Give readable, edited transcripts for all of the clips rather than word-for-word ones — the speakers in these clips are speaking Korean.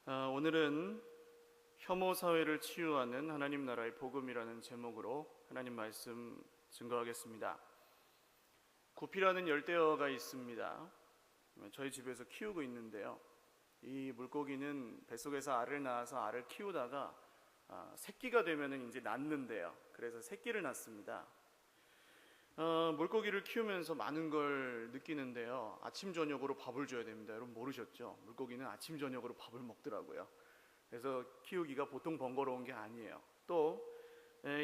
오늘은 혐오 사회를 치유하는 하나님 나라의 복음이라는 제목으로 하나님 말씀 증거하겠습니다. 구피라는 열대어가 있습니다. 저희 집에서 키우고 있는데요. 이 물고기는 뱃속에서 알을 낳아서 알을 키우다가 새끼가 되면은 이제 낳는데요. 그래서 새끼를 낳습니다. 물고기를 키우면서 많은 걸 느끼는데요. 아침 저녁으로 밥을 줘야 됩니다. 여러분 모르셨죠? 물고기는 아침 저녁으로 밥을 먹더라고요. 그래서 키우기가 보통 번거로운 게 아니에요. 또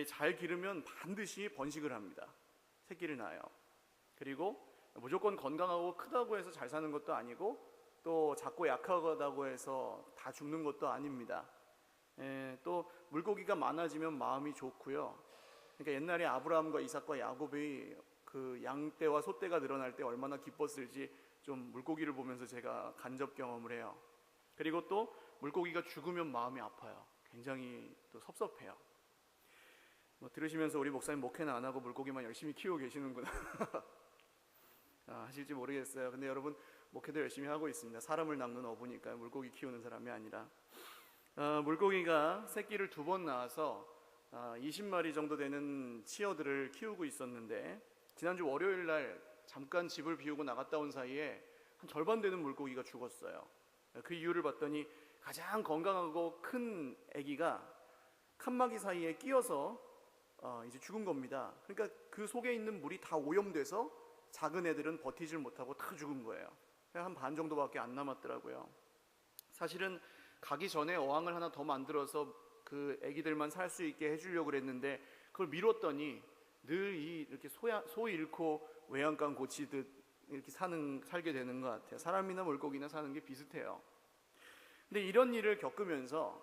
잘 기르면 반드시 번식을 합니다. 새끼를 낳아요. 그리고 무조건 건강하고 크다고 해서 잘 사는 것도 아니고 또 작고 약하다고 해서 다 죽는 것도 아닙니다. 또 물고기가 많아지면 마음이 좋고요. 그러니까 옛날에 아브라함과 이삭과 야곱이 그 양떼와 소떼가 늘어날 때 얼마나 기뻤을지 좀 물고기를 보면서 제가 간접 경험을 해요. 그리고 또 물고기가 죽으면 마음이 아파요. 굉장히 또 섭섭해요. 들으시면서 우리 목사님 목회는 안 하고 물고기만 열심히 키우고 계시는구나 하실지 모르겠어요. 근데 여러분 목회도 열심히 하고 있습니다. 사람을 낚는 어부니까요. 물고기 키우는 사람이 아니라. 물고기가 새끼를 2번 낳아서 20마리 정도 되는 치어들을 키우고 있었는데 지난주 월요일 날 잠깐 집을 비우고 나갔다 온 사이에 한 절반 되는 물고기가 죽었어요. 그 이유를 봤더니 가장 건강하고 큰 아기가 칸막이 사이에 끼어서 이제 죽은 겁니다. 그러니까 그 속에 있는 물이 다 오염돼서 작은 애들은 버티질 못하고 다 죽은 거예요. 한 반 정도밖에 안 남았더라고요. 사실은 가기 전에 어항을 하나 더 만들어서 그 아기들만 살 수 있게 해주려고 그랬는데 그걸 미뤘더니 늘 이렇게 소 잃고 외양간 고치듯 이렇게 살게 되는 것 같아요. 사람이나 물고기나 사는 게 비슷해요. 근데 이런 일을 겪으면서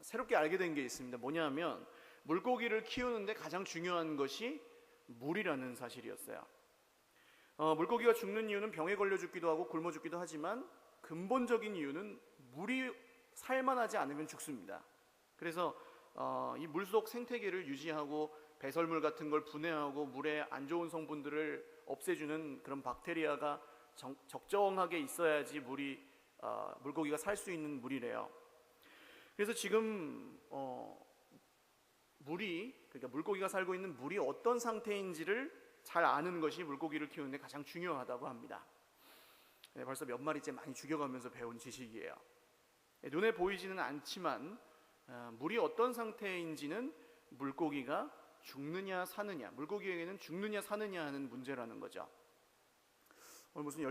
새롭게 알게 된 게 있습니다. 뭐냐면 물고기를 키우는데 가장 중요한 것이 물이라는 사실이었어요. 물고기가 죽는 이유는 병에 걸려 죽기도 하고 굶어 죽기도 하지만 근본적인 이유는 물이 살만하지 않으면 죽습니다. 그래서 이 물속 생태계를 유지하고 배설물 같은 걸 분해하고 물에 안 좋은 성분들을 없애주는 그런 박테리아가 적정하게 있어야지 물고기가 살 수 있는 물이래요. 그래서 지금 그러니까 물고기가 살고 있는 물이 어떤 상태인지를 잘 아는 것이 물고기를 키우는 데 가장 중요하다고 합니다. 벌써 몇 마리째 많이 죽여가면서 배운 지식이에요. 눈에 보이지는 않지만 물이 어떤 상태인지는 물고기가 죽느냐 사느냐, 물고기에게는 죽느냐 사느냐 하는 문제라는 거죠. 오늘 무슨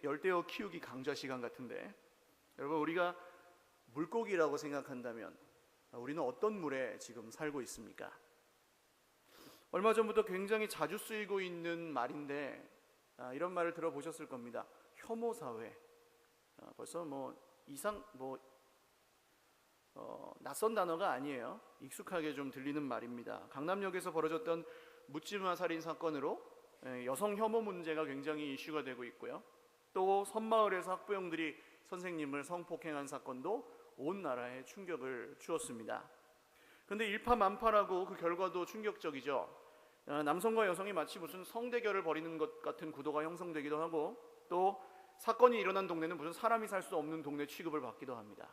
열대어 키우기 강좌 시간 같은데, 여러분 우리가 물고기라고 생각한다면 우리는 어떤 물에 지금 살고 있습니까? 얼마 전부터 굉장히 자주 쓰이고 있는 말인데 이런 말을 들어보셨을 겁니다. 혐오 사회. 벌써 낯선 단어가 아니에요. 익숙하게 좀 들리는 말입니다. 강남역에서 벌어졌던 묻지마 살인 사건으로 여성 혐오 문제가 굉장히 이슈가 되고 있고요. 또 섬마을에서 학부형들이 선생님을 성폭행한 사건도 온 나라에 충격을 주었습니다. 그런데 일파만파라고 그 결과도 충격적이죠. 남성과 여성이 마치 무슨 성대결을 벌이는 것 같은 구도가 형성되기도 하고 또 사건이 일어난 동네는 무슨 사람이 살 수 없는 동네 취급을 받기도 합니다.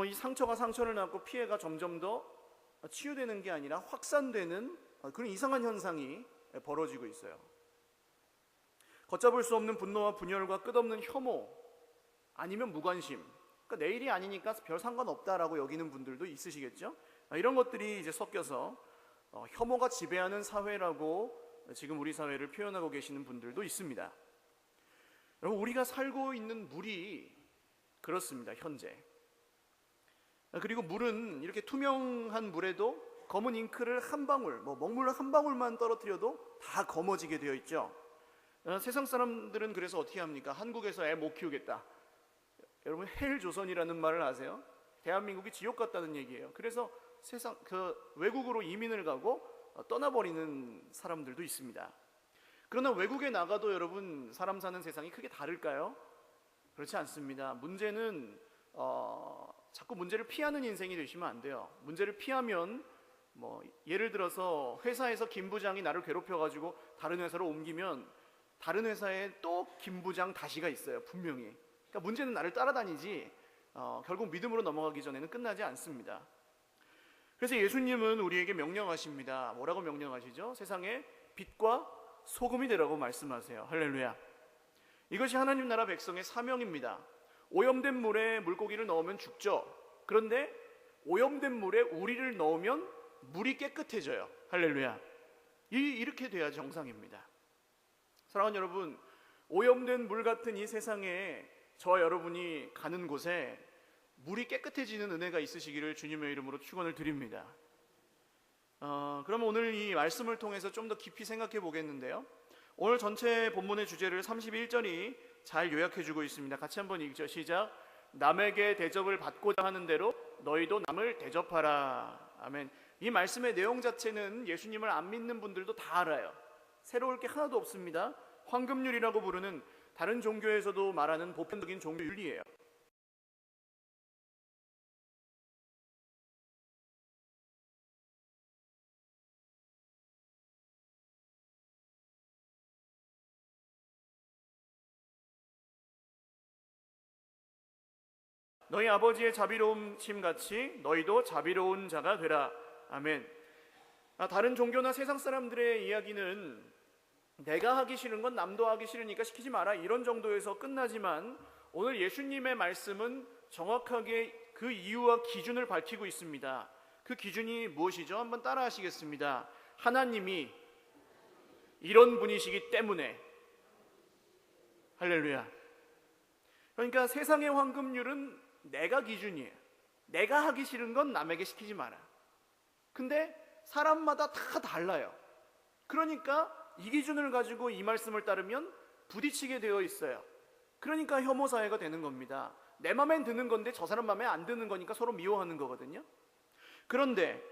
이 상처가 상처를 낳고 피해가 점점 더 치유되는 게 아니라 확산되는 그런 이상한 현상이 벌어지고 있어요. 걷잡을 수 없는 분노와 분열과 끝없는 혐오 아니면 무관심, 그러니까 내 일이 아니니까 별 상관없다라고 여기는 분들도 있으시겠죠. 이런 것들이 이제 섞여서 혐오가 지배하는 사회라고 지금 우리 사회를 표현하고 계시는 분들도 있습니다. 여러분 우리가 살고 있는 물이 그렇습니다. 현재. 그리고 물은 이렇게 투명한 물에도 검은 잉크를 한 방울, 먹물 한 방울만 떨어뜨려도 다 검어지게 되어 있죠. 세상 사람들은 그래서 어떻게 합니까? 한국에서 애 못 키우겠다. 여러분 헬조선이라는 말을 아세요? 대한민국이 지옥 같다는 얘기예요. 그래서 외국으로 이민을 가고 떠나버리는 사람들도 있습니다. 그러나 외국에 나가도 여러분 사람 사는 세상이 크게 다를까요? 그렇지 않습니다. 문제는 자꾸 문제를 피하는 인생이 되시면 안 돼요. 문제를 피하면 예를 들어서 회사에서 김 부장이 나를 괴롭혀가지고 다른 회사로 옮기면 다른 회사에 또 김 부장 다시가 있어요. 분명히. 그러니까 문제는 나를 따라다니지 결국 믿음으로 넘어가기 전에는 끝나지 않습니다. 그래서 예수님은 우리에게 명령하십니다. 뭐라고 명령하시죠? 세상에 빛과 소금이 되라고 말씀하세요. 할렐루야. 이것이 하나님 나라 백성의 사명입니다. 오염된 물에 물고기를 넣으면 죽죠. 그런데 오염된 물에 우리를 넣으면 물이 깨끗해져요. 할렐루야. 이렇게 돼야 정상입니다. 사랑하는 여러분, 오염된 물 같은 이 세상에 저와 여러분이 가는 곳에 물이 깨끗해지는 은혜가 있으시기를 주님의 이름으로 축원을 드립니다. 그러면 오늘 이 말씀을 통해서 좀 더 깊이 생각해 보겠는데요. 오늘 전체 본문의 주제를 31절이 잘 요약해 주고 있습니다. 같이 한번 읽죠. 시작. 남에게 대접을 받고자 하는 대로 너희도 남을 대접하라. 아멘. 이 말씀의 내용 자체는 예수님을 안 믿는 분들도 다 알아요. 새로울 게 하나도 없습니다. 황금률이라고 부르는 다른 종교에서도 말하는 보편적인 종교 윤리예요. 너희 아버지의 자비로움심 같이 너희도 자비로운 자가 되라. 아멘. 다른 종교나 세상 사람들의 이야기는 내가 하기 싫은 건 남도 하기 싫으니까 시키지 마라, 이런 정도에서 끝나지만 오늘 예수님의 말씀은 정확하게 그 이유와 기준을 밝히고 있습니다. 그 기준이 무엇이죠? 한번 따라 하시겠습니다. 하나님이 이런 분이시기 때문에. 할렐루야. 그러니까 세상의 황금률은 내가 기준이에요. 내가 하기 싫은 건 남에게 시키지 마라. 근데 사람마다 다 달라요. 그러니까 이 기준을 가지고 이 말씀을 따르면 부딪히게 되어 있어요. 그러니까 혐오 사회가 되는 겁니다. 내 맘엔 드는 건데 저 사람 맘에 안 드는 거니까 서로 미워하는 거거든요. 그런데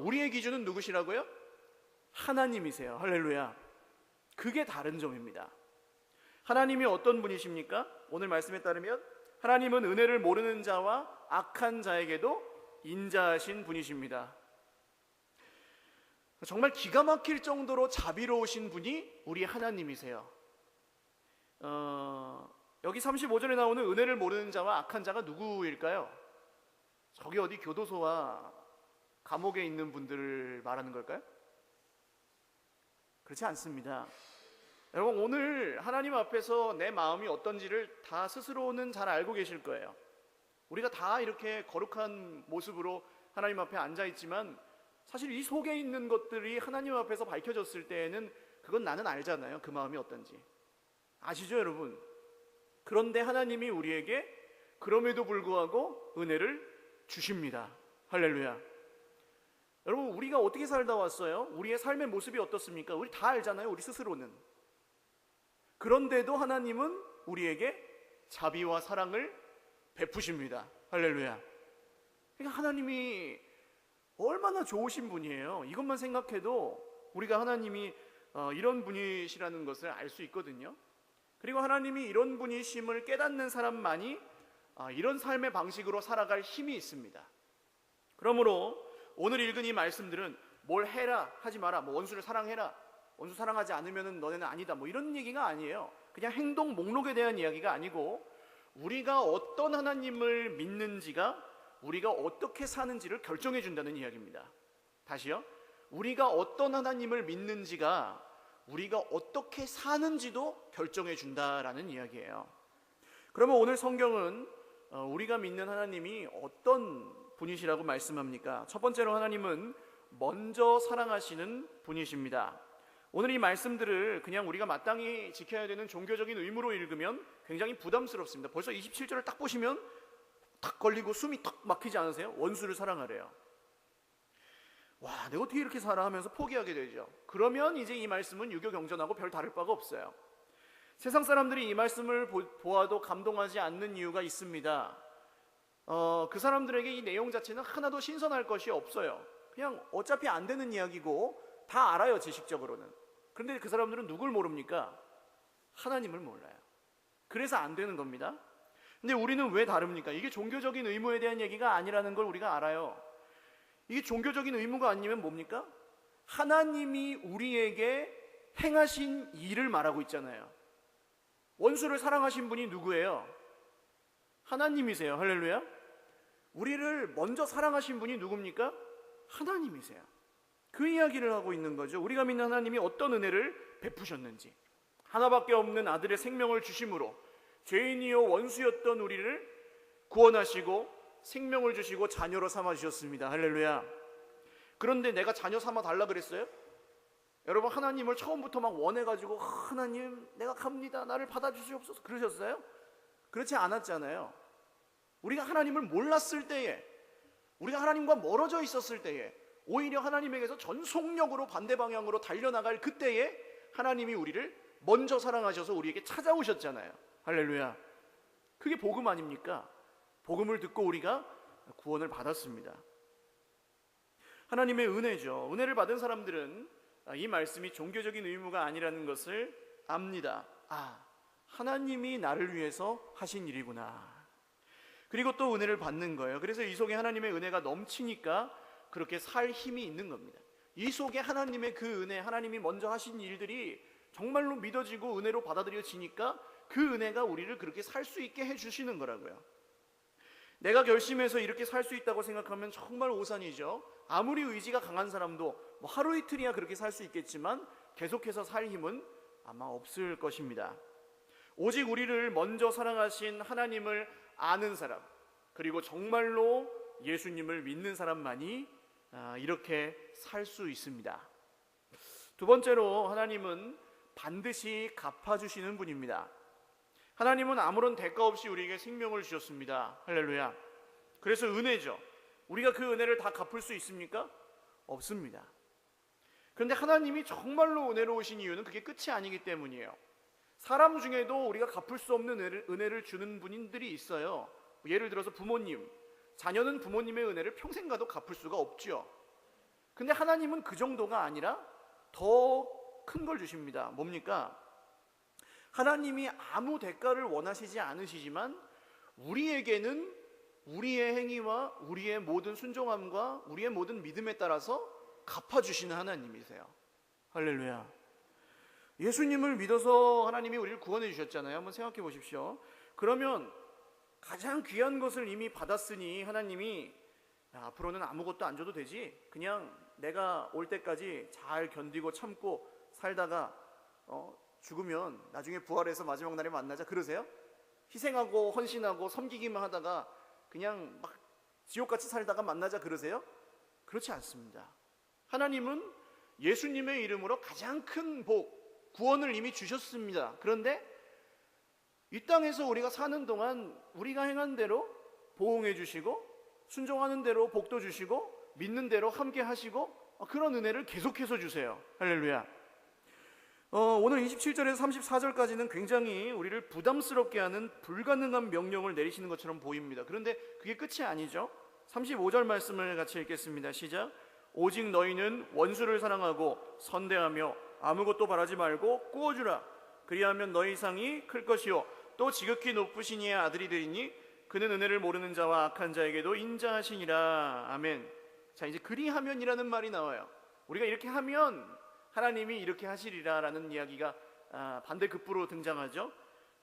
우리의 기준은 누구시라고요? 하나님이세요. 할렐루야. 그게 다른 점입니다. 하나님이 어떤 분이십니까? 오늘 말씀에 따르면 하나님은 은혜를 모르는 자와 악한 자에게도 인자하신 분이십니다. 정말 기가 막힐 정도로 자비로우신 분이 우리 하나님이세요. 여기 35절에 나오는 은혜를 모르는 자와 악한 자가 누구일까요? 저기 어디 교도소와 감옥에 있는 분들을 말하는 걸까요? 그렇지 않습니다. 여러분, 오늘 하나님 앞에서 내 마음이 어떤지를 다 스스로는 잘 알고 계실 거예요. 우리가 다 이렇게 거룩한 모습으로 하나님 앞에 앉아 있지만 사실 이 속에 있는 것들이 하나님 앞에서 밝혀졌을 때에는 그건 나는 알잖아요. 그 마음이 어떤지. 아시죠, 여러분? 그런데 하나님이 우리에게 그럼에도 불구하고 은혜를 주십니다. 할렐루야. 여러분, 우리가 어떻게 살다 왔어요? 우리의 삶의 모습이 어떻습니까? 우리 다 알잖아요, 우리 스스로는. 그런데도 하나님은 우리에게 자비와 사랑을 베푸십니다. 할렐루야. 그러니까 하나님이 얼마나 좋으신 분이에요. 이것만 생각해도 우리가 하나님이 이런 분이시라는 것을 알 수 있거든요. 그리고 하나님이 이런 분이심을 깨닫는 사람만이 이런 삶의 방식으로 살아갈 힘이 있습니다. 그러므로 오늘 읽은 이 말씀들은 뭘 해라 하지 마라, 뭐 원수를 사랑해라, 원수 사랑하지 않으면 너네는 아니다, 뭐 이런 얘기가 아니에요. 그냥 행동 목록에 대한 이야기가 아니고 우리가 어떤 하나님을 믿는지가 우리가 어떻게 사는지를 결정해 준다는 이야기입니다. 다시요. 우리가 어떤 하나님을 믿는지가 우리가 어떻게 사는지도 결정해 준다라는 이야기예요. 그러면 오늘 성경은 우리가 믿는 하나님이 어떤 분이시라고 말씀합니까? 첫 번째로 하나님은 먼저 사랑하시는 분이십니다. 오늘 이 말씀들을 그냥 우리가 마땅히 지켜야 되는 종교적인 의무로 읽으면 굉장히 부담스럽습니다. 벌써 27절을 딱 보시면 탁 걸리고 숨이 탁 막히지 않으세요? 원수를 사랑하래요. 와, 내가 어떻게 이렇게 살아 하면서 포기하게 되죠. 그러면 이제 이 말씀은 유교 경전하고 별 다를 바가 없어요. 세상 사람들이 이 말씀을 보아도 감동하지 않는 이유가 있습니다. 그 사람들에게 이 내용 자체는 하나도 신선할 것이 없어요. 그냥 어차피 안 되는 이야기고 다 알아요, 지식적으로는. 그런데 그 사람들은 누굴 모릅니까? 하나님을 몰라요. 그래서 안 되는 겁니다. 근데 우리는 왜 다릅니까? 이게 종교적인 의무에 대한 얘기가 아니라는 걸 우리가 알아요. 이게 종교적인 의무가 아니면 뭡니까? 하나님이 우리에게 행하신 일을 말하고 있잖아요. 원수를 사랑하신 분이 누구예요? 하나님이세요. 할렐루야. 우리를 먼저 사랑하신 분이 누굽니까? 하나님이세요. 그 이야기를 하고 있는 거죠. 우리가 믿는 하나님이 어떤 은혜를 베푸셨는지, 하나밖에 없는 아들의 생명을 주심으로 죄인이요 원수였던 우리를 구원하시고 생명을 주시고 자녀로 삼아 주셨습니다. 할렐루야. 그런데 내가 자녀 삼아 달라 그랬어요? 여러분, 하나님을 처음부터 막 원해가지고 하나님 내가 갑니다, 나를 받아주시옵소서 그러셨어요? 그렇지 않았잖아요. 우리가 하나님을 몰랐을 때에, 우리가 하나님과 멀어져 있었을 때에, 오히려 하나님에게서 전속력으로 반대 방향으로 달려나갈 그때에 하나님이 우리를 먼저 사랑하셔서 우리에게 찾아오셨잖아요. 할렐루야. 그게 복음 아닙니까? 복음을 듣고 우리가 구원을 받았습니다. 하나님의 은혜죠. 은혜를 받은 사람들은 이 말씀이 종교적인 의무가 아니라는 것을 압니다. 하나님이 나를 위해서 하신 일이구나. 그리고 또 은혜를 받는 거예요. 그래서 이 속에 하나님의 은혜가 넘치니까 그렇게 살 힘이 있는 겁니다. 이 속에 하나님의 그 은혜, 하나님이 먼저 하신 일들이 정말로 믿어지고 은혜로 받아들여지니까 그 은혜가 우리를 그렇게 살 수 있게 해주시는 거라고요. 내가 결심해서 이렇게 살 수 있다고 생각하면 정말 오산이죠. 아무리 의지가 강한 사람도 뭐 하루 이틀이야 그렇게 살 수 있겠지만 계속해서 살 힘은 아마 없을 것입니다. 오직 우리를 먼저 사랑하신 하나님을 아는 사람, 그리고 정말로 예수님을 믿는 사람만이 이렇게 살 수 있습니다. 두 번째로, 하나님은 반드시 갚아주시는 분입니다. 하나님은 아무런 대가 없이 우리에게 생명을 주셨습니다. 할렐루야. 그래서 은혜죠. 우리가 그 은혜를 다 갚을 수 있습니까? 없습니다. 그런데 하나님이 정말로 은혜로우신 이유는 그게 끝이 아니기 때문이에요. 사람 중에도 우리가 갚을 수 없는 은혜를 주는 분들이 있어요. 예를 들어서 부모님, 자녀는 부모님의 은혜를 평생 가도 갚을 수가 없죠. 근데 하나님은 그 정도가 아니라 더 큰 걸 주십니다. 뭡니까? 하나님이 아무 대가를 원하시지 않으시지만 우리에게는 우리의 행위와 우리의 모든 순종함과 우리의 모든 믿음에 따라서 갚아주시는 하나님이세요. 할렐루야. 예수님을 믿어서 하나님이 우리를 구원해 주셨잖아요. 한번 생각해 보십시오. 그러면 가장 귀한 것을 이미 받았으니 하나님이 앞으로는 아무것도 안 줘도 되지, 그냥 내가 올 때까지 잘 견디고 참고 살다가 죽으면 나중에 부활해서 마지막 날에 만나자 그러세요? 희생하고 헌신하고 섬기기만 하다가 그냥 막 지옥같이 살다가 만나자 그러세요? 그렇지 않습니다. 하나님은 예수님의 이름으로 가장 큰 복, 구원을 이미 주셨습니다. 그런데 이 땅에서 우리가 사는 동안 우리가 행한 대로 보응해 주시고, 순종하는 대로 복도 주시고, 믿는 대로 함께 하시고, 그런 은혜를 계속해서 주세요. 할렐루야. 오늘 27절에서 34절까지는 굉장히 우리를 부담스럽게 하는 불가능한 명령을 내리시는 것처럼 보입니다. 그런데 그게 끝이 아니죠. 35절 말씀을 같이 읽겠습니다. 시작. 오직 너희는 원수를 사랑하고 선대하며 아무것도 바라지 말고 꾸어주라. 그리하면 너희 상이 클 것이요 또 지극히 높으신 이의 아들이 되리니 그는 은혜를 모르는 자와 악한 자에게도 인자하시니라. 아멘. 자, 이제 그리하면이라는 말이 나와요. 우리가 이렇게 하면 하나님이 이렇게 하시리라 라는 이야기가 반대급부로 등장하죠.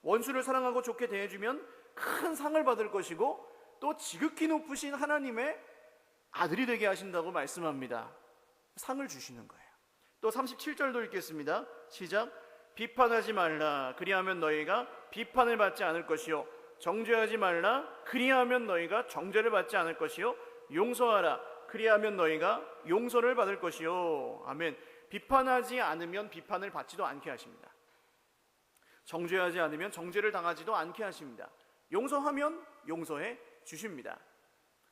원수를 사랑하고 좋게 대해주면 큰 상을 받을 것이고, 또 지극히 높으신 하나님의 아들이 되게 하신다고 말씀합니다. 상을 주시는 거예요. 또 37절도 읽겠습니다. 시작. 비판하지 말라. 그리하면 너희가 비판을 받지 않을 것이요 정죄하지 말라. 그리하면 너희가 정죄를 받지 않을 것이요 용서하라. 그리하면 너희가 용서를 받을 것이요. 아멘. 비판하지 않으면 비판을 받지도 않게 하십니다. 정죄하지 않으면 정죄를 당하지도 않게 하십니다. 용서하면 용서해 주십니다.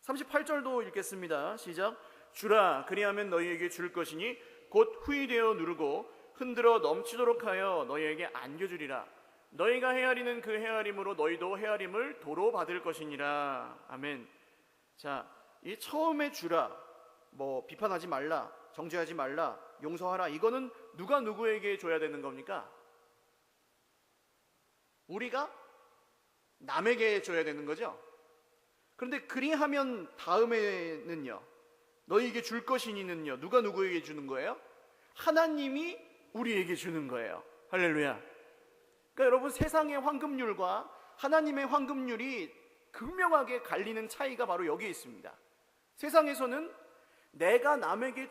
38절도 읽겠습니다. 시작. 주라. 그리하면 너희에게 줄 것이니 곧 후히 되어 누르고 흔들어 넘치도록 하여 너희에게 안겨주리라. 너희가 헤아리는 그 헤아림으로 너희도 헤아림을 도로 받을 것이니라. 아멘. 자, 이 처음에 주라, 뭐 비판하지 말라, 정죄하지 말라, 용서하라, 이거는 누가 누구에게 줘야 되는 겁니까? 우리가 남에게 줘야 되는 거죠. 그런데 그리하면 다음에는요, 너희에게 줄 것이니는요, 누가 누구에게 주는 거예요? 하나님이 우리에게 주는 거예요. 할렐루야. 그러니까 여러분, 세상의 황금률과 하나님의 황금률이 극명하게 갈리는 차이가 바로 여기에 있습니다. 세상에서는 내가 남에게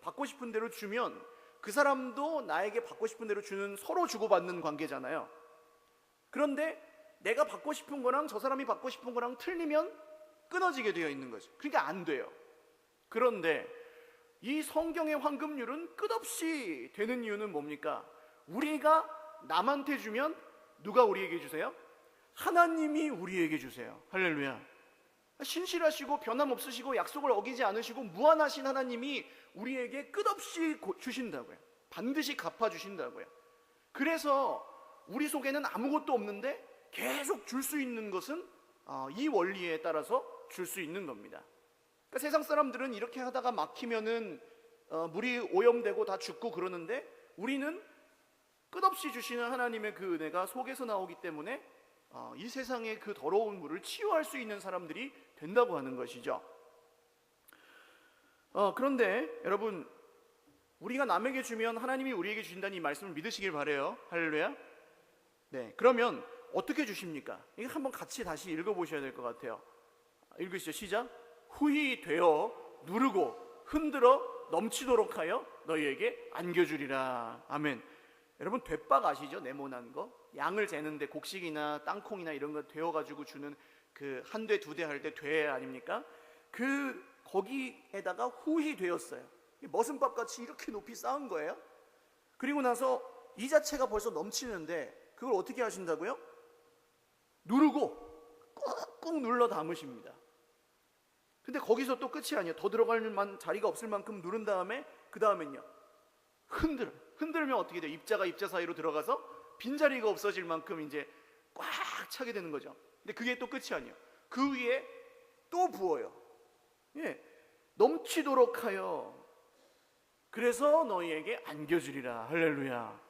받고 싶은 대로 주면 그 사람도 나에게 받고 싶은 대로 주는, 서로 주고받는 관계잖아요. 그런데 내가 받고 싶은 거랑 저 사람이 받고 싶은 거랑 틀리면 끊어지게 되어 있는 거죠. 그러니까 안 돼요. 그런데 이 성경의 황금률은 끝없이 되는 이유는 뭡니까? 우리가 남한테 주면 누가 우리에게 주세요? 하나님이 우리에게 주세요. 할렐루야. 신실하시고 변함없으시고 약속을 어기지 않으시고 무한하신 하나님이 우리에게 끝없이 주신다고요. 반드시 갚아주신다고요. 그래서 우리 속에는 아무것도 없는데 계속 줄 수 있는 것은 이 원리에 따라서 줄 수 있는 겁니다. 그러니까 세상 사람들은 이렇게 하다가 막히면은 물이 오염되고 다 죽고 그러는데, 우리는 끝없이 주시는 하나님의 그 은혜가 속에서 나오기 때문에 이 세상의 그 더러운 물을 치유할 수 있는 사람들이 된다고 하는 것이죠. 그런데 여러분, 우리가 남에게 주면 하나님이 우리에게 주신다는 이 말씀을 믿으시길 바라요. 할렐루야. 네, 그러면 어떻게 주십니까? 이거 한번 같이 다시 읽어보셔야 될 것 같아요. 읽으시죠. 시작. 후히 되어 누르고 흔들어 넘치도록 하여 너희에게 안겨주리라. 아멘. 여러분, 되박 아시죠? 네모난 거, 양을 재는데 곡식이나 땅콩이나 이런 거 되어가지고 주는 그 한 대 두 대 할 때 돼 아닙니까? 거기에다가 후히 되었어요. 머슴밥 같이 이렇게 높이 쌓은 거예요. 그리고 나서 이 자체가 벌써 넘치는데 그걸 어떻게 하신다고요? 누르고 꾹꾹 눌러 담으십니다. 근데 거기서 또 끝이 아니에요. 더 들어갈 자리가 없을 만큼 누른 다음에 그 다음엔요, 흔들면 어떻게 돼요? 입자가 입자 사이로 들어가서 빈자리가 없어질 만큼 이제 꽉 차게 되는 거죠. 근데 그게 또 끝이 아니에요. 그 위에 또 부어요. 예, 넘치도록 하여 그래서 너희에게 안겨주리라. 할렐루야.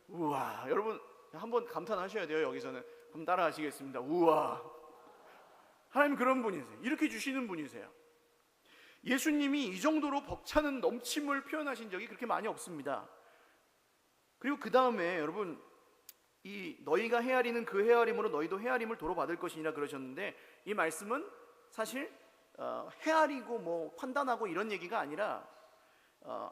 우와. 여러분 한번 감탄하셔야 돼요. 여기서는 한번 따라 하시겠습니다. 우와. 하나님 그런 분이세요. 이렇게 주시는 분이세요. 예수님이 이 정도로 벅차는 넘침을 표현하신 적이 그렇게 많이 없습니다. 그리고 그 다음에 여러분, 이 너희가 헤아리는 그 헤아림으로 너희도 헤아림을 도로 받을 것이니라 그러셨는데, 이 말씀은 사실 헤아리고 뭐 판단하고 이런 얘기가 아니라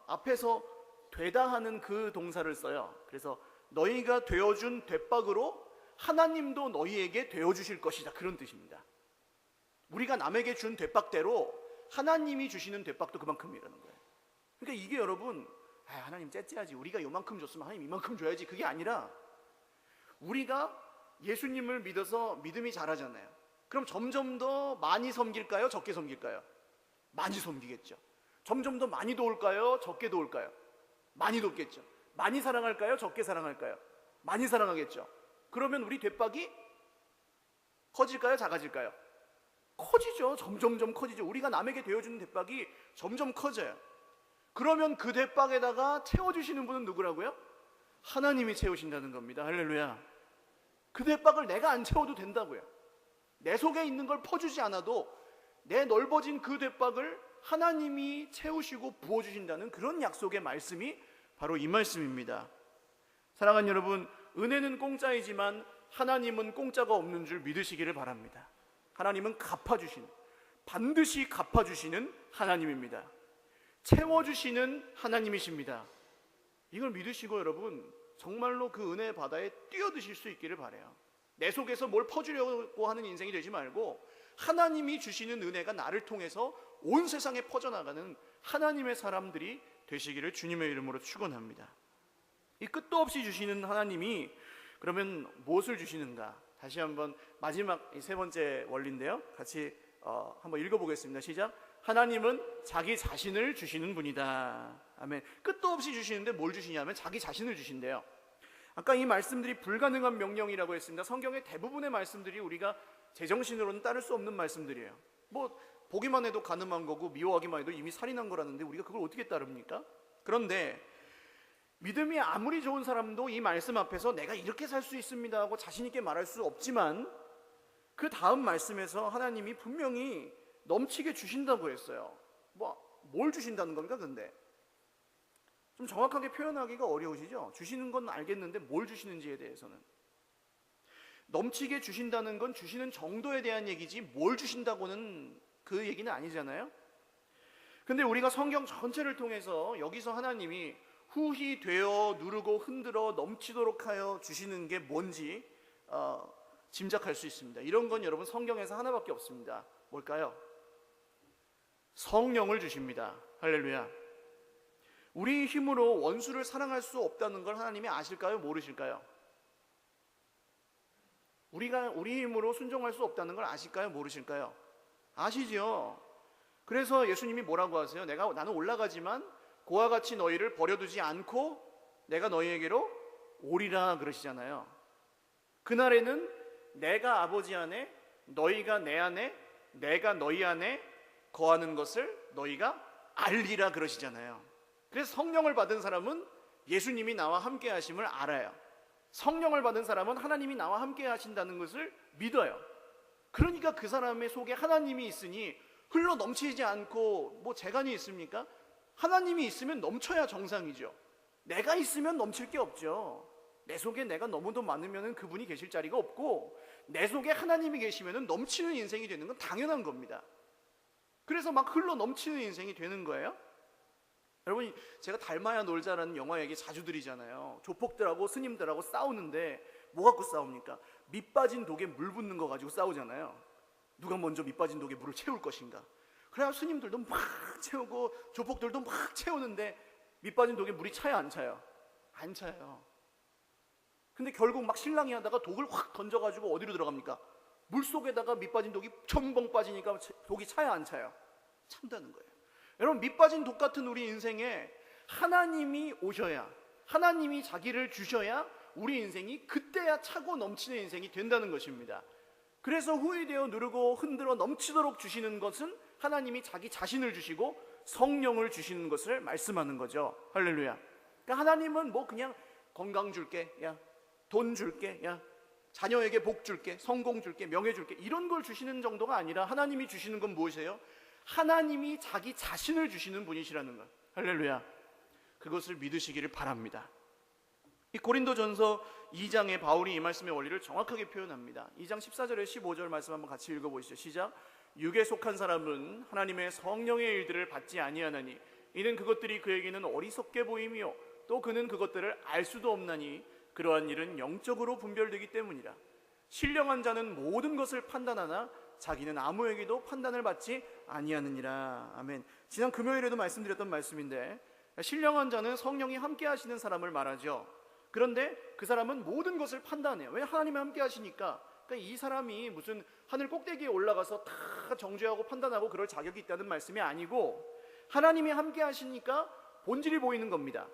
앞에서 되다 하는 그 동사를 써요. 그래서 너희가 되어준 되박으로 하나님도 너희에게 되어주실 것이다, 그런 뜻입니다. 우리가 남에게 준 되박대로 하나님이 주시는 되박도 그만큼이라는 거예요. 그러니까 이게 여러분, 하나님 째째하지, 우리가 요만큼 줬으면 하나님 이만큼 줘야지, 그게 아니라 우리가 예수님을 믿어서 믿음이 자라잖아요. 그럼 점점 더 많이 섬길까요? 적게 섬길까요? 많이 섬기겠죠. 점점 더 많이 도울까요? 적게 도울까요? 많이 돕겠죠. 많이 사랑할까요? 적게 사랑할까요? 많이 사랑하겠죠. 그러면 우리 되박이 커질까요? 작아질까요? 커지죠. 점점점 커지죠. 우리가 남에게 되어주는 대박이 점점 커져요. 그러면 그 대박에다가 채워주시는 분은 누구라고요? 하나님이 채우신다는 겁니다. 할렐루야. 그 대박을 내가 안 채워도 된다고요. 내 속에 있는 걸 퍼주지 않아도 내 넓어진 그 대박을 하나님이 채우시고 부어주신다는 그런 약속의 말씀이 바로 이 말씀입니다. 사랑하는 여러분, 은혜는 공짜이지만 하나님은 공짜가 없는 줄 믿으시기를 바랍니다. 하나님은 반드시 갚아주시는 하나님입니다. 채워주시는 하나님이십니다. 이걸 믿으시고 여러분, 정말로 그 은혜의 바다에 뛰어드실 수 있기를 바라요. 내 속에서 뭘 퍼주려고 하는 인생이 되지 말고 하나님이 주시는 은혜가 나를 통해서 온 세상에 퍼져나가는 하나님의 사람들이 되시기를 주님의 이름으로 축원합니다. 이 끝도 없이 주시는 하나님이 그러면 무엇을 주시는가? 다시 한번 마지막 세 번째 원리인데요, 같이 한번 읽어보겠습니다. 시작. 하나님은 자기 자신을 주시는 분이다. 아멘. 끝도 없이 주시는데 뭘 주시냐면 자기 자신을 주신대요. 아까 이 말씀들이 불가능한 명령이라고 했습니다. 성경의 대부분의 말씀들이 우리가 제정신으로는 따를 수 없는 말씀들이에요. 뭐 보기만 해도 가늠한 거고 미워하기만 해도 이미 살인한 거라는데 우리가 그걸 어떻게 따릅니까? 그런데 믿음이 아무리 좋은 사람도 이 말씀 앞에서 내가 이렇게 살 수 있습니다 하고 자신 있게 말할 수 없지만, 그 다음 말씀에서 하나님이 분명히 넘치게 주신다고 했어요. 뭘 주신다는 겁니까? 근데 좀 정확하게 표현하기가 어려우시죠? 주시는 건 알겠는데 뭘 주시는지에 대해서는 넘치게 주신다는 건 주시는 정도에 대한 얘기지 뭘 주신다고는 그 얘기는 아니잖아요. 근데 우리가 성경 전체를 통해서 여기서 하나님이 후히 되어 누르고 흔들어 넘치도록 하여 주시는 게 뭔지 짐작할 수 있습니다. 이런 건 여러분 성경에서 하나밖에 없습니다. 뭘까요? 성령을 주십니다. 할렐루야. 우리 힘으로 원수를 사랑할 수 없다는 걸 하나님이 아실까요? 모르실까요? 우리가 우리 힘으로 순종할 수 없다는 걸 아실까요? 모르실까요? 아시죠? 그래서 예수님이 뭐라고 하세요? 나는 올라가지만 그와 같이 너희를 버려두지 않고 내가 너희에게로 오리라 그러시잖아요. 그날에는 내가 아버지 안에, 너희가 내 안에, 내가 너희 안에 거하는 것을 너희가 알리라 그러시잖아요. 그래서 성령을 받은 사람은 예수님이 나와 함께 하심을 알아요. 성령을 받은 사람은 하나님이 나와 함께 하신다는 것을 믿어요. 그러니까 그 사람의 속에 하나님이 있으니 흘러 넘치지 않고 뭐 재간이 있습니까? 하나님이 있으면 넘쳐야 정상이죠. 내가 있으면 넘칠 게 없죠. 내 속에 내가 너무도 많으면 그분이 계실 자리가 없고, 내 속에 하나님이 계시면 넘치는 인생이 되는 건 당연한 겁니다. 그래서 막 흘러 넘치는 인생이 되는 거예요. 여러분, 제가 닮아야 놀자라는 영화 얘기 자주 드리잖아요. 조폭들하고 스님들하고 싸우는데 뭐 갖고 싸웁니까? 밑 빠진 독에 물 붓는 거 가지고 싸우잖아요. 누가 먼저 밑 빠진 독에 물을 채울 것인가. 그래야 스님들도 막 채우고 조폭들도 막 채우는데 밑 빠진 독에 물이 차야 안 차요? 안 차요. 근데 결국 막 신랑이 하다가 독을 확 던져가지고 어디로 들어갑니까? 물속에다가 밑 빠진 독이 첨벙 빠지니까 독이 차야 안 차요? 찬다는 거예요. 여러분, 밑 빠진 독 같은 우리 인생에 하나님이 오셔야, 하나님이 자기를 주셔야 우리 인생이 그때야 차고 넘치는 인생이 된다는 것입니다. 그래서 후히 되어 누르고 흔들어 넘치도록 주시는 것은 하나님이 자기 자신을 주시고 성령을 주시는 것을 말씀하는 거죠. 할렐루야. 그러니까 하나님은 뭐 그냥 건강 줄게, 야 돈 줄게, 야 자녀에게 복 줄게, 성공 줄게, 명예 줄게, 이런 걸 주시는 정도가 아니라 하나님이 주시는 건 무엇이에요? 하나님이 자기 자신을 주시는 분이시라는 것. 할렐루야. 그것을 믿으시기를 바랍니다. 이 고린도전서 2장에 바울이 이 말씀의 원리를 정확하게 표현합니다. 2장 14절에 15절 말씀 한번 같이 읽어보시죠. 시작. 육에 속한 사람은 하나님의 성령의 일들을 받지 아니하나니 이는 그것들이 그에게는 어리석게 보이며 또 그는 그것들을 알 수도 없나니 그러한 일은 영적으로 분별되기 때문이라. 신령한 자는 모든 것을 판단하나 자기는 아무에게도 판단을 받지 아니하느니라. 아멘. 지난 금요일에도 말씀드렸던 말씀인데, 신령한 자는 성령이 함께 하시는 사람을 말하죠. 그런데 그 사람은 모든 것을 판단해요. 왜? 하나님이 함께 하시니까. 그러니까 이 사람이 무슨 하늘 꼭대기에 올라가서 다 정죄하고 판단하고 그럴 자격이 있다는 말씀이 아니고, 하나님이 함께 하시니까 본질이 보이는 겁니다.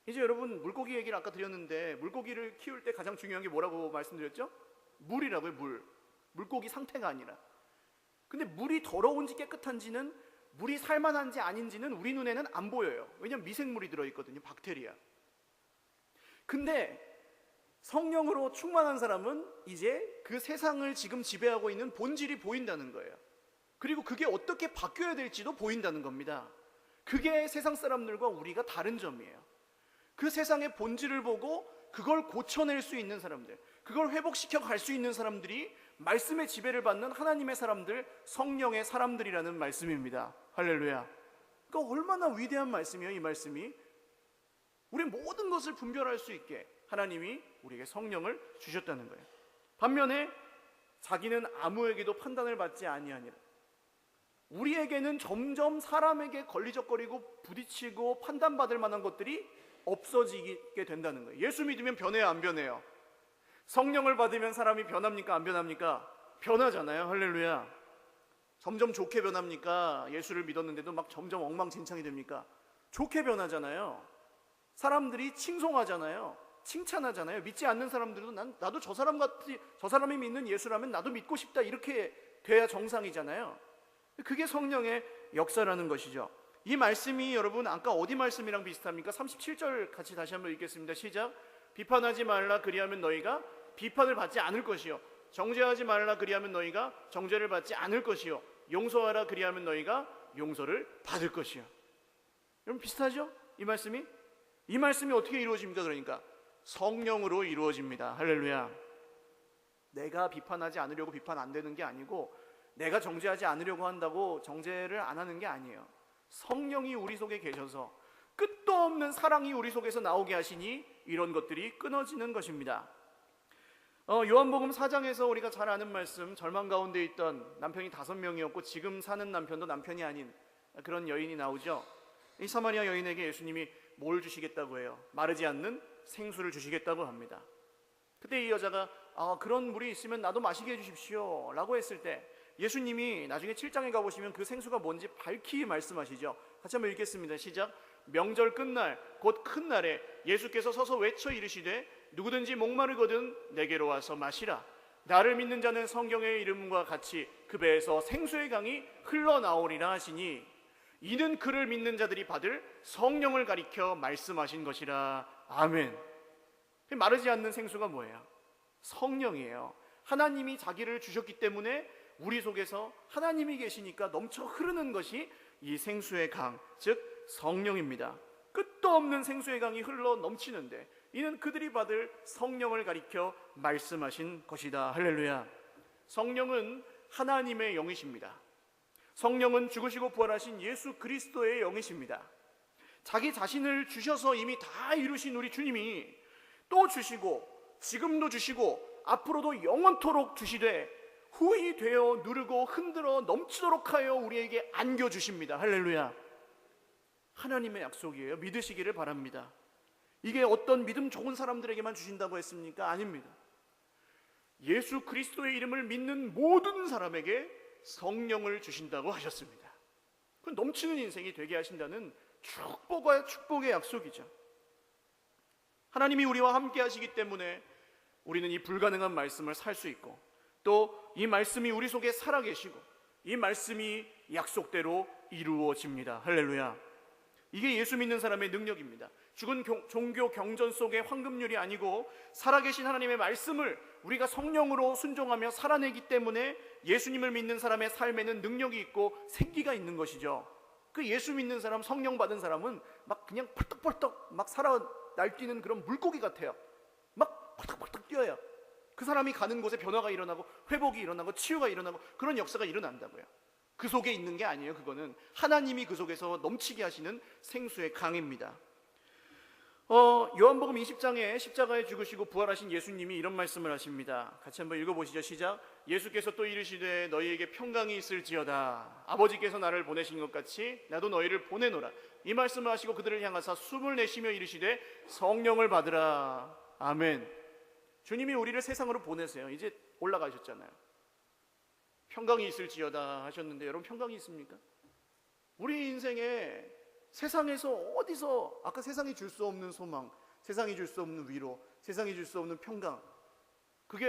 이제 여러분, 물고기 얘기를 아까 드렸는데, 물고기를 키울 때 가장 중요한 게 뭐라고 말씀드렸죠? 물이라고요. 물고기 상태가 아니라. 근데 물이 더러운지 깨끗한지는, 물이 살만한지 아닌지는 우리 눈에는 안 보여요. 왜냐하면 미생물이 들어있거든요. 박테리아. 근데 성령으로 충만한 사람은 이제 그 세상을 지금 지배하고 있는 본질이 보인다는 거예요. 그리고 그게 어떻게 바뀌어야 될지도 보인다는 겁니다. 그게 세상 사람들과 우리가 다른 점이에요. 그 세상의 본질을 보고 그걸 고쳐낼 수 있는 사람들, 그걸 회복시켜 갈 수 있는 사람들이 말씀의 지배를 받는 하나님의 사람들, 성령의 사람들이라는 말씀입니다. 할렐루야. 그러니까 얼마나 위대한 말씀이에요, 이 말씀이. 우리 모든 것을 분별할 수 있게 하나님이 우리에게 성령을 주셨다는 거예요. 반면에 자기는 아무에게도 판단을 받지 아니하니라. 우리에게는 점점 사람에게 걸리적거리고 부딪히고 판단받을 만한 것들이 없어지게 된다는 거예요. 예수 믿으면 변해요, 안 변해요? 성령을 받으면 사람이 변합니까, 안 변합니까? 변하잖아요. 할렐루야. 점점 좋게 변합니까? 예수를 믿었는데도 막 점점 엉망진창이 됩니까? 좋게 변하잖아요. 사람들이 칭송하잖아요. 칭찬하잖아요. 믿지 않는 사람들도 나도 저 사람이 믿는 예수라면 나도 믿고 싶다, 이렇게 돼야 정상이잖아요. 그게 성령의 역사라는 것이죠. 이 말씀이 여러분 아까 어디 말씀이랑 비슷합니까? 37절 같이 다시 한번 읽겠습니다. 시작. 비판하지 말라, 그리하면 너희가 비판을 받지 않을 것이요, 정죄하지 말라, 그리하면 너희가 정죄를 받지 않을 것이요, 용서하라, 그리하면 너희가 용서를 받을 것이요. 여러분 비슷하죠? 이 말씀이? 이 말씀이 어떻게 이루어집니까? 그러니까 성령으로 이루어집니다. 할렐루야. 내가 비판하지 않으려고 비판 안 되는 게 아니고, 내가 정죄하지 않으려고 한다고 정죄를 안 하는 게 아니에요. 성령이 우리 속에 계셔서 끝도 없는 사랑이 우리 속에서 나오게 하시니 이런 것들이 끊어지는 것입니다. 요한복음 4장에서 우리가 잘 아는 말씀, 절망 가운데 있던 남편이 5명이었고 지금 사는 남편도 남편이 아닌 그런 여인이 나오죠. 이 사마리아 여인에게 예수님이 뭘 주시겠다고 해요? 마르지 않는 생수를 주시겠다고 합니다. 그때 이 여자가 그런 물이 있으면 나도 마시게 해주십시오 라고 했을 때 예수님이 나중에 7장에 가보시면 그 생수가 뭔지 밝히 말씀하시죠. 같이 한번 읽겠습니다. 시작. 명절 끝날 곧 큰 날에 예수께서 서서 외쳐 이르시되 누구든지 목마르거든 내게로 와서 마시라. 나를 믿는 자는 성경의 이름과 같이 그 배에서 생수의 강이 흘러나오리라 하시니 이는 그를 믿는 자들이 받을 성령을 가리켜 말씀하신 것이라. 아멘. 마르지 않는 생수가 뭐예요? 성령이에요. 하나님이 자기를 주셨기 때문에 우리 속에서 하나님이 계시니까 넘쳐 흐르는 것이 이 생수의 강, 즉 성령입니다. 끝도 없는 생수의 강이 흘러 넘치는데 이는 그들이 받을 성령을 가리켜 말씀하신 것이다. 할렐루야. 성령은 하나님의 영이십니다. 성령은 죽으시고 부활하신 예수 그리스도의 영이십니다. 자기 자신을 주셔서 이미 다 이루신 우리 주님이 또 주시고 지금도 주시고 앞으로도 영원토록 주시되 후히 되어 누르고 흔들어 넘치도록 하여 우리에게 안겨주십니다. 할렐루야. 하나님의 약속이에요. 믿으시기를 바랍니다. 이게 어떤 믿음 좋은 사람들에게만 주신다고 했습니까? 아닙니다. 예수 그리스도의 이름을 믿는 모든 사람에게 성령을 주신다고 하셨습니다. 그 넘치는 인생이 되게 하신다는 축복과 축복의 약속이죠. 하나님이 우리와 함께 하시기 때문에 우리는 이 불가능한 말씀을 살 수 있고 또 이 말씀이 우리 속에 살아계시고 이 말씀이 약속대로 이루어집니다. 할렐루야. 이게 예수 믿는 사람의 능력입니다. 죽은 종교 경전 속의 황금률이 아니고 살아계신 하나님의 말씀을 우리가 성령으로 순종하며 살아내기 때문에 예수님을 믿는 사람의 삶에는 능력이 있고 생기가 있는 것이죠. 그 예수 믿는 사람, 성령 받은 사람은 막 그냥 펄떡펄떡 막 살아 날뛰는 그런 물고기 같아요. 막 펄떡펄떡 뛰어요. 그 사람이 가는 곳에 변화가 일어나고 회복이 일어나고 치유가 일어나고 그런 역사가 일어난다고요. 그 속에 있는 게 아니에요. 그거는 하나님이 그 속에서 넘치게 하시는 생수의 강입니다. 요한복음 20장에 십자가에 죽으시고 부활하신 예수님이 이런 말씀을 하십니다. 같이 한번 읽어보시죠. 시작. 예수께서 또 이르시되 너희에게 평강이 있을지어다. 아버지께서 나를 보내신 것 같이 나도 너희를 보내노라. 이 말씀을 하시고 그들을 향하사 숨을 내쉬며 이르시되 성령을 받으라. 아멘. 주님이 우리를 세상으로 보내세요. 이제 올라가셨잖아요. 평강이 있을지어다 하셨는데 여러분 평강이 있습니까? 우리 인생에 세상에서 어디서 아까 세상이 줄 수 없는 소망, 세상이 줄 수 없는 위로, 세상이 줄 수 없는 평강, 그게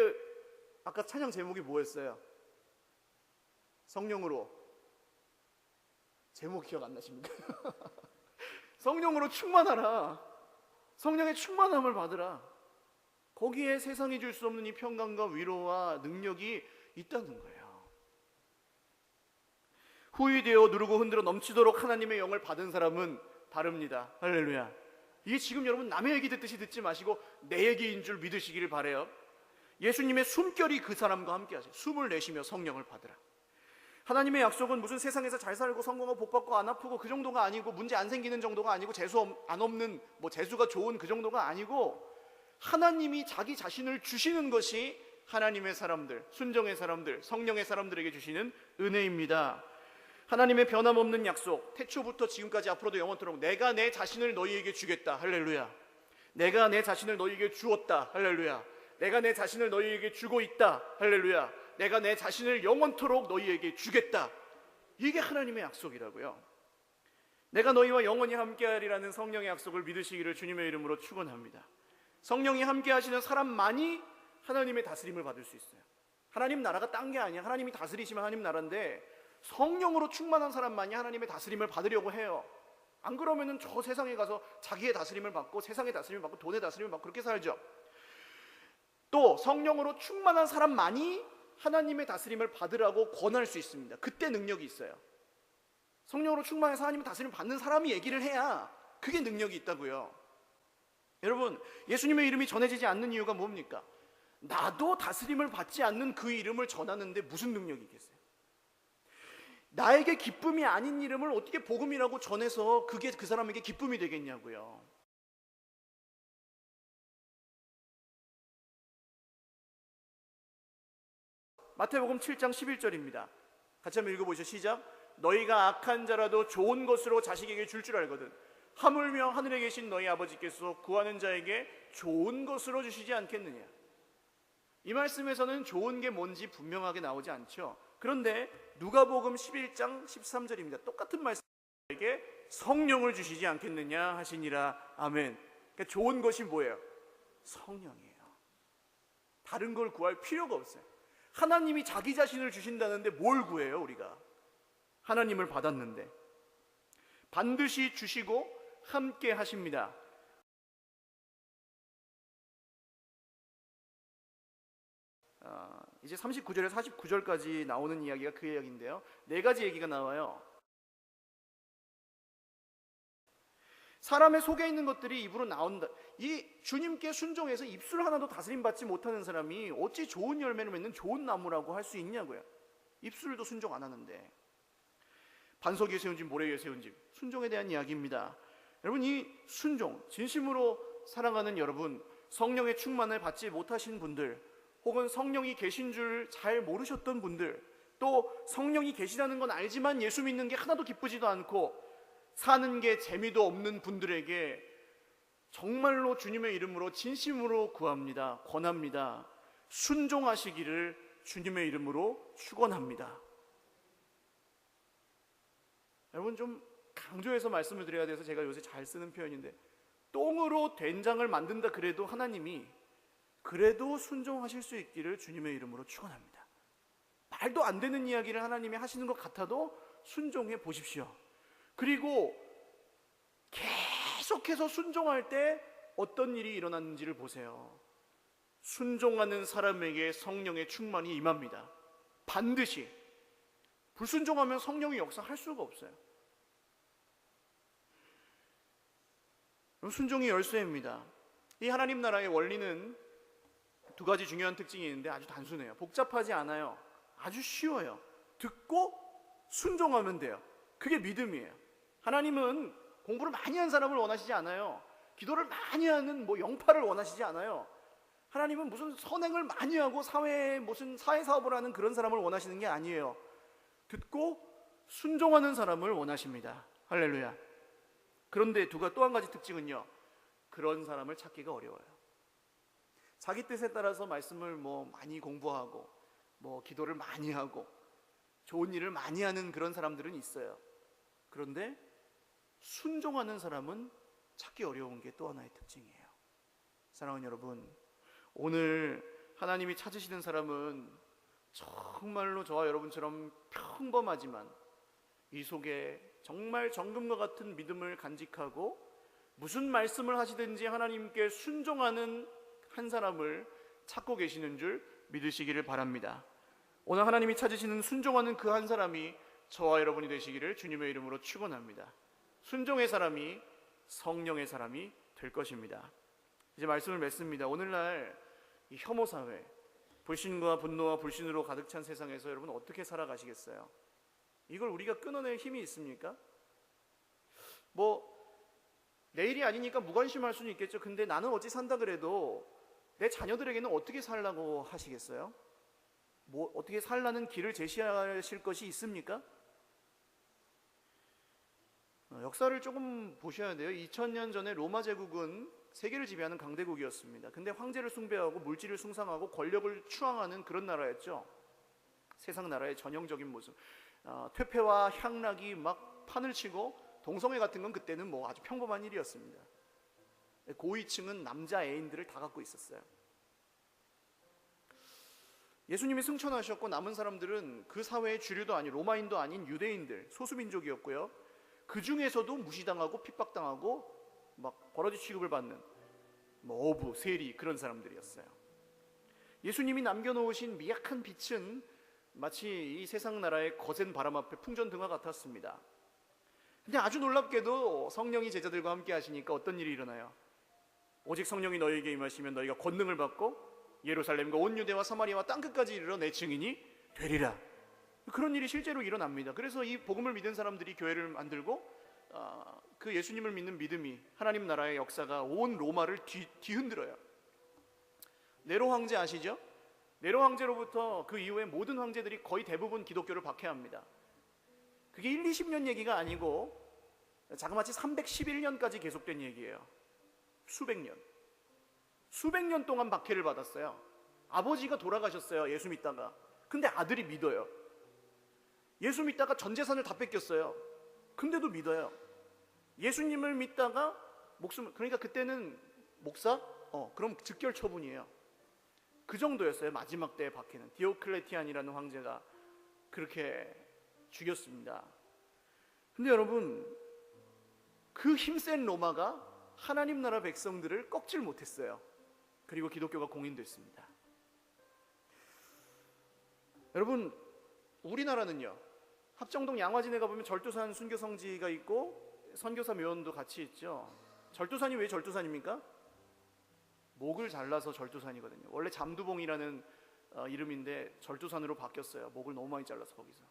아까 찬양 제목이 뭐였어요? 성령으로. 제목 기억 안 나십니까? 성령으로 충만하라. 성령의 충만함을 받으라. 거기에 세상이 줄 수 없는 이 평강과 위로와 능력이 있다는 거예요. 후히 되어 누르고 흔들어 넘치도록 하나님의 영을 받은 사람은 다릅니다. 할렐루야. 이게 지금 여러분 남의 얘기 듣듯이 듣지 마시고 내 얘기인 줄 믿으시기를 바라요. 예수님의 숨결이 그 사람과 함께 하세요. 숨을 내쉬며 성령을 받으라. 하나님의 약속은 무슨 세상에서 잘 살고 성공하고 복받고 안 아프고 그 정도가 아니고 문제 안 생기는 정도가 아니고 재수 안 없는 재수가 좋은 그 정도가 아니고 하나님이 자기 자신을 주시는 것이 하나님의 사람들, 순종의 사람들, 성령의 사람들에게 주시는 은혜입니다. 하나님의 변함없는 약속, 태초부터 지금까지 앞으로도 영원토록 내가 내 자신을 너희에게 주겠다. 할렐루야. 내가 내 자신을 너희에게 주었다. 할렐루야. 내가 내 자신을 너희에게 주고 있다. 할렐루야. 내가 내 자신을 영원토록 너희에게 주겠다. 이게 하나님의 약속이라고요. 내가 너희와 영원히 함께하리라는 성령의 약속을 믿으시기를 주님의 이름으로 축원합니다. 성령이 함께 하시는 사람만이 하나님의 다스림을 받을 수 있어요. 하나님 나라가 딴 게 아니야. 하나님이 다스리시면 하나님 나라인데 성령으로 충만한 사람만이 하나님의 다스림을 받으려고 해요. 안 그러면은 저 세상에 가서 자기의 다스림을 받고 세상의 다스림을 받고 돈의 다스림을 받고 그렇게 살죠. 또 성령으로 충만한 사람만이 하나님의 다스림을 받으라고 권할 수 있습니다. 그때 능력이 있어요. 성령으로 충만해서 하나님의 다스림을 받는 사람이 얘기를 해야 그게 능력이 있다고요. 여러분, 예수님의 이름이 전해지지 않는 이유가 뭡니까? 나도 다스림을 받지 않는 그 이름을 전하는데 무슨 능력이 있겠어요? 나에게 기쁨이 아닌 이름을 어떻게 복음이라고 전해서 그게 그 사람에게 기쁨이 되겠냐고요. 마태복음 7장 11절입니다. 같이 한번 읽어보시죠. 시작. 너희가 악한 자라도 좋은 것으로 자식에게 줄 줄 알거든 하물며 하늘에 계신 너희 아버지께서 구하는 자에게 좋은 것으로 주시지 않겠느냐. 이 말씀에서는 좋은 게 뭔지 분명하게 나오지 않죠. 그런데 누가복음 11장 13절입니다. 똑같은 말씀에게 성령을 주시지 않겠느냐 하시니라. 아멘. 그러니까 좋은 것이 뭐예요? 성령이에요. 다른 걸 구할 필요가 없어요. 하나님이 자기 자신을 주신다는데 뭘 구해요 우리가? 하나님을 받았는데 반드시 주시고 함께 하십니다. 이제 39절에서 49절까지 나오는 이야기가 그 이야기인데요. 네 가지 얘기가 나와요. 사람의 속에 있는 것들이 입으로 나온다. 이 주님께 순종해서 입술 하나도 다스림 받지 못하는 사람이 어찌 좋은 열매를 맺는 좋은 나무라고 할 수 있냐고요. 입술도 순종 안 하는데. 반석 위에 세운 집, 모래 위에 세운 집. 순종에 대한 이야기입니다. 여러분, 이 순종, 진심으로 사랑하는 여러분, 성령의 충만을 받지 못하신 분들, 혹은 성령이 계신 줄 잘 모르셨던 분들, 또 성령이 계시다는 건 알지만 예수 믿는 게 하나도 기쁘지도 않고 사는 게 재미도 없는 분들에게 정말로 주님의 이름으로 진심으로 구합니다. 권합니다. 순종하시기를 주님의 이름으로 축원합니다. 여러분, 좀 강조해서 말씀을 드려야 돼서 제가 요새 잘 쓰는 표현인데, 똥으로 된장을 만든다 그래도 하나님이 그래도 순종하실 수 있기를 주님의 이름으로 축원합니다. 말도 안 되는 이야기를 하나님이 하시는 것 같아도 순종해 보십시오. 그리고 계속해서 순종할 때 어떤 일이 일어났는지를 보세요. 순종하는 사람에게 성령의 충만이 임합니다. 반드시. 불순종하면 성령의 역사할 수가 없어요. 순종이 열쇠입니다. 이 하나님 나라의 원리는 두 가지 중요한 특징이 있는데 아주 단순해요. 복잡하지 않아요. 아주 쉬워요. 듣고 순종하면 돼요. 그게 믿음이에요. 하나님은 공부를 많이 한 사람을 원하시지 않아요. 기도를 많이 하는 영파를 원하시지 않아요. 하나님은 무슨 선행을 많이 하고 사회에 무슨 사회사업을 하는 그런 사람을 원하시는 게 아니에요. 듣고 순종하는 사람을 원하십니다. 할렐루야. 그런데 또 한 가지 특징은요, 그런 사람을 찾기가 어려워요. 자기 뜻에 따라서 말씀을 많이 공부하고 기도를 많이 하고 좋은 일을 많이 하는 그런 사람들은 있어요. 그런데 순종하는 사람은 찾기 어려운 게 또 하나의 특징이에요. 사랑하는 여러분, 오늘 하나님이 찾으시는 사람은 정말로 저와 여러분처럼 평범하지만 이 속에 정말 정금과 같은 믿음을 간직하고 무슨 말씀을 하시든지 하나님께 순종하는 한 사람을 찾고 계시는 줄 믿으시기를 바랍니다. 오늘 하나님이 찾으시는 순종하는 그 한 사람이 저와 여러분이 되시기를 주님의 이름으로 축원합니다. 순종의 사람이 성령의 사람이 될 것입니다. 이제 말씀을 맺습니다. 오늘날 이 혐오 사회, 불신과 분노와 불신으로 가득 찬 세상에서 여러분 어떻게 살아가시겠어요? 이걸 우리가 끊어낼 힘이 있습니까? 내일이 아니니까 무관심할 수는 있겠죠. 근데 나는 어찌 산다 그래도 내 자녀들에게는 어떻게 살라고 하시겠어요? 어떻게 살라는 길을 제시하실 것이 있습니까? 역사를 조금 보셔야 돼요. 2000년 전에 로마 제국은 세계를 지배하는 강대국이었습니다. 근데 황제를 숭배하고 물질을 숭상하고 권력을 추앙하는 그런 나라였죠. 세상 나라의 전형적인 모습. 퇴폐와 향락이 막 판을 치고 동성애 같은 건 그때는 아주 평범한 일이었습니다. 고위층은 남자 애인들을 다 갖고 있었어요. 예수님이 승천하셨고 남은 사람들은 그 사회의 주류도 아닌 로마인도 아닌 유대인들, 소수민족이었고요. 그 중에서도 무시당하고 핍박당하고 막 버러지 취급을 받는 어부, 세리 그런 사람들이었어요. 예수님이 남겨놓으신 미약한 빛은 마치 이 세상 나라의 거센 바람 앞에 풍전등화 같았습니다. 근데 아주 놀랍게도 성령이 제자들과 함께 하시니까 어떤 일이 일어나요? 오직 성령이 너희에게 임하시면 너희가 권능을 받고 예루살렘과 온 유대와 사마리아와 땅끝까지 이르러 내 증인이 되리라. 그런 일이 실제로 일어납니다. 그래서 이 복음을 믿은 사람들이 교회를 만들고 그 예수님을 믿는 믿음이 하나님 나라의 역사가 온 로마를 뒤흔들어요. 네로 황제 아시죠? 네로 황제로부터 그 이후에 모든 황제들이 거의 대부분 기독교를 박해합니다. 그게 1, 20년 얘기가 아니고 자그마치 311년까지 계속된 얘기예요. 수백 년 동안 박해를 받았어요. 아버지가 돌아가셨어요. 예수 믿다가. 근데 아들이 믿어요. 예수 믿다가 전 재산을 다 뺏겼어요. 근데도 믿어요. 예수님을 믿다가 그러니까 그때는 목사? 그럼 즉결 처분이에요. 그 정도였어요. 마지막 때의 박해는. 디오클레티안이라는 황제가 그렇게 죽였습니다. 근데 여러분, 그 힘센 로마가 하나님 나라 백성들을 꺾질 못했어요. 그리고 기독교가 공인됐습니다. 여러분, 우리나라는요, 합정동 양화진에 가보면 절두산 순교성지가 있고 선교사 묘원도 같이 있죠. 절두산이 왜 절두산입니까? 목을 잘라서 절두산이거든요. 원래 잠두봉이라는 이름인데 절두산으로 바뀌었어요. 목을 너무 많이 잘라서. 거기서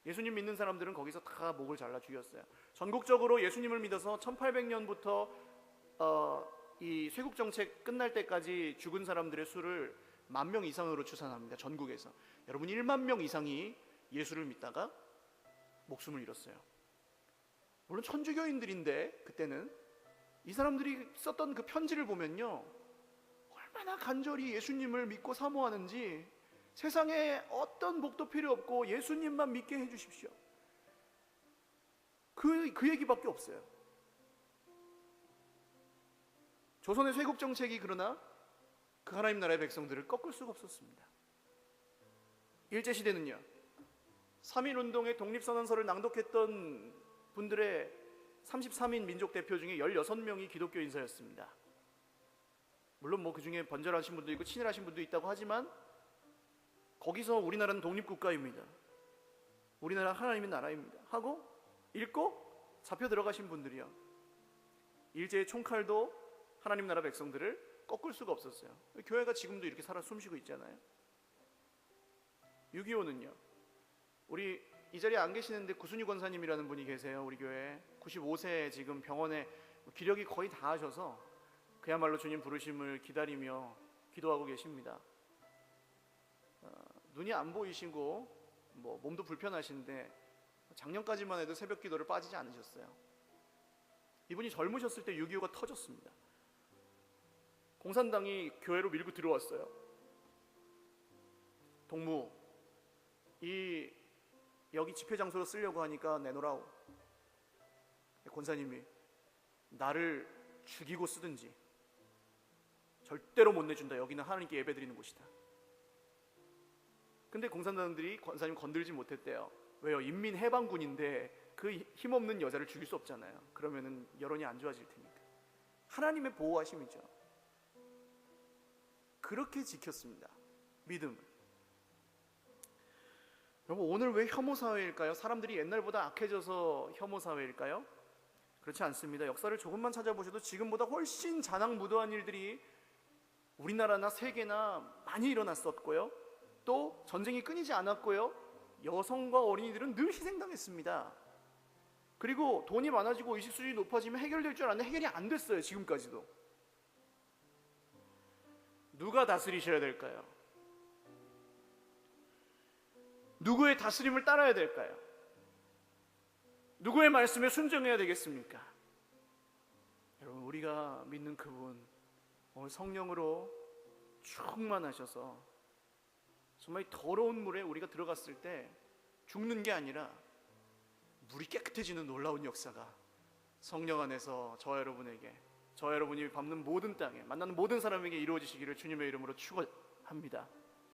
예수님 믿는 사람들은 거기서 다 목을 잘라 죽였어요. 전국적으로 예수님을 믿어서 1800년부터 이 쇄국정책 끝날 때까지 죽은 사람들의 수를 10,000명 이상으로 추산합니다. 전국에서. 여러분, 1만 명 이상이 예수를 믿다가 목숨을 잃었어요. 물론 천주교인들인데 그때는 이 사람들이 썼던 그 편지를 보면요, 얼마나 간절히 예수님을 믿고 사모하는지, 세상에 어떤 복도 필요 없고 예수님만 믿게 해주십시오. 그 얘기밖에 없어요. 조선의 쇄국정책이 그러나 그 하나님 나라의 백성들을 꺾을 수가 없었습니다. 일제시대는요, 3.1운동의 독립선언서를 낭독했던 분들의 33인 민족 대표 중에 16명이 기독교 인사였습니다. 물론 그 중에 번절하신 분도 있고 친일하신 분도 있다고 하지만 거기서 우리나라는 독립국가입니다. 우리나라 하나님의 나라입니다 하고 읽고 잡혀 들어가신 분들이요, 일제의 총칼도 하나님 나라 백성들을 꺾을 수가 없었어요. 교회가 지금도 이렇게 살아 숨쉬고 있잖아요. 6.25는요, 우리 이 자리에 안 계시는데 구순이 권사님이라는 분이 계세요. 우리 교회에 95세 지금 병원에 기력이 거의 다 하셔서 그야말로 주님 부르심을 기다리며 기도하고 계십니다. 눈이 안 보이시고 몸도 불편하신데 작년까지만 해도 새벽 기도를 빠지지 않으셨어요. 이분이 젊으셨을 때 6.25가 터졌습니다. 공산당이 교회로 밀고 들어왔어요. 동무, 여기 집회 장소로 쓰려고 하니까 내놓으라오. 권사님이 나를 죽이고 쓰든지 절대로 못 내준다. 여기는 하나님께 예배드리는 곳이다. 근데 공산당들이 권사님 건들지 못했대요. 왜요? 인민해방군인데 그 힘없는 여자를 죽일 수 없잖아요. 그러면은 여론이 안 좋아질 테니까. 하나님의 보호하심이죠. 그렇게 지켰습니다. 믿음을. 여러분, 오늘 왜 혐오 사회일까요? 사람들이 옛날보다 악해져서 혐오 사회일까요? 그렇지 않습니다. 역사를 조금만 찾아보셔도 지금보다 훨씬 잔악무도한 일들이 우리나라나 세계나 많이 일어났었고요. 또 전쟁이 끊이지 않았고요. 여성과 어린이들은 늘 희생당했습니다. 그리고 돈이 많아지고 의식 수준이 높아지면 해결될 줄 알았는데 해결이 안 됐어요. 지금까지도. 누가 다스리셔야 될까요? 누구의 다스림을 따라야 될까요? 누구의 말씀에 순종해야 되겠습니까? 여러분, 우리가 믿는 그분, 오늘 성령으로 충만하셔서 정말 더러운 물에 우리가 들어갔을 때 죽는 게 아니라 물이 깨끗해지는 놀라운 역사가 성령 안에서 저와 여러분에게, 저와 여러분이 밟는 모든 땅에 만나는 모든 사람에게 이루어지시기를 주님의 이름으로 축원합니다.